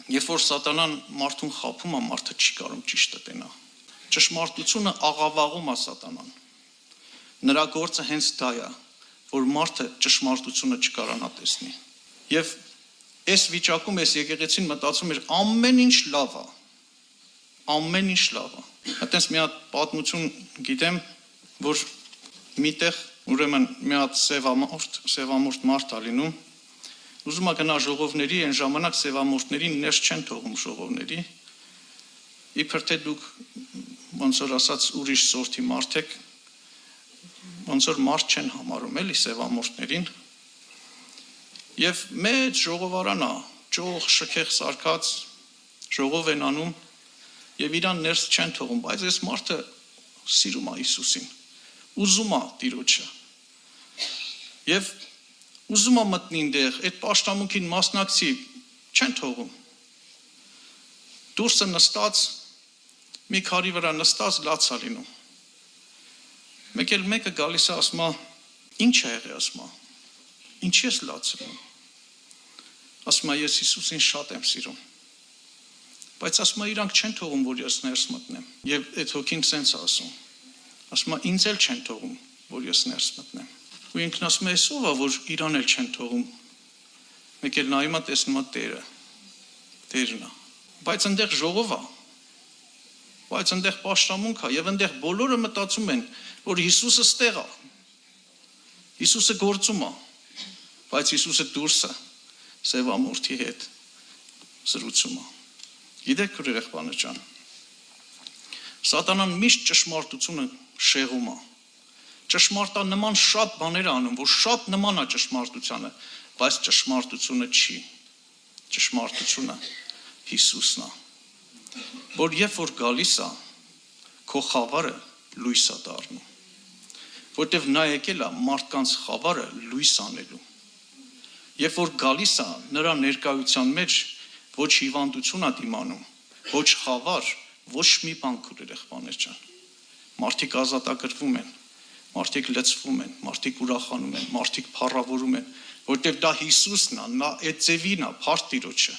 Երբ որ սատանան մարդուն խաբում է, մարդը չի կարող ճիշտը տենա։ Ճշմարտությունը աղավաղում է սատանան։ Նրա գործը հենց դա է, որ մարդը ճշմարտությունը չկարանա տեսնի։ Եվ այս վիճակում այս եկեղեցին մտածում էր ամեն ինչ լավ է։ Ամեն ինչ լավ է։ Այդտենց մի հատ պատմություն գիտեմ, որ միտեղ ուրեմն մի հատ սևամորթ մարդ ա լինում, ուզում է գնա ժողովների, այն ժամանակ սևամորթներին ներս չեն թողում ժողովների, իբր թե դուք ոնց որ ասած ուրիշ սորտի մարդ եք, ոնց որ մարդ չեն համարում էլի սևամորթներին, եւ մեծ ժողովարան է, ճոխ շքեղ սարկած ժողով են անում եւ իրան ներս չեն թողում, բայց այս մարդը սիրում է Հիսուսին, ուզում է Տիրոջը եւ ուզում է մտնի այնտեղ, այդ պաշտամունքին մասնակցի, չեն թողում։ Դուրսը նստած, մի քարի վրա նստած լաց է լինում։ Մեկ էլ մեկը գալիս է ասում է, ինչ է եղել, ասում է, ինչի ես լաց լինում։ Ասում է, ես Հիսուսին շատ եմ սիրում։ Բայց ասում է, իրանք չեն թողում, որ ես ներս մտնեմ։ Եվ այդ հոգին սենց է ասում։ Ասում է, ինձ էլ չեն թողում, որ ես ներս մտնեմ։ Ու ինքն ասում է, ով է, որ իրան էլ չեն թողում։ Մեկ էլ նայում է, տեսնում է Տերը։ Տերն է։ Բայց այնտեղ ժողով է։ Բայց այնտեղ պաշտամունք է, եւ այնտեղ բոլորը մտածում են, որ Հիսուսը ստեղ է։ Հիսուսը գործում է։ Բայց Հիսուսը դուրս է, սևամորթի հետ զրուցում է։ Գիտեք ուր եղբայրը ջան։ Սատանան միշտ ճշմարտությունը շեղում է։ Ճշմարտանման շատ բաներ անում, որ շատ նման է ճշմարտությանը, բայց ճշմարտությունը չի։ Ճշմարտությունը Հիսուսն է։ Որ երբ որ գալիս է, քո խավարը լույս է դառնում։ Որտեվ նա եկել է մարդկանց խավարը լույս անելու։ Երբ որ գալիս է, նրա ներկայության մեջ ոչ հիվանդություն է դիմանում, ոչ խավար, ոչ մի բան քույր եղբայրներ ջան։ Մարդիկ ազատագրվում են, մարդիկ լցվում են, մարդիկ ուրախանում են, մարդիկ փառավորում են, որտեղ դա Հիսուսն է, նա այդ ձևին է, փառք Տիրոջը։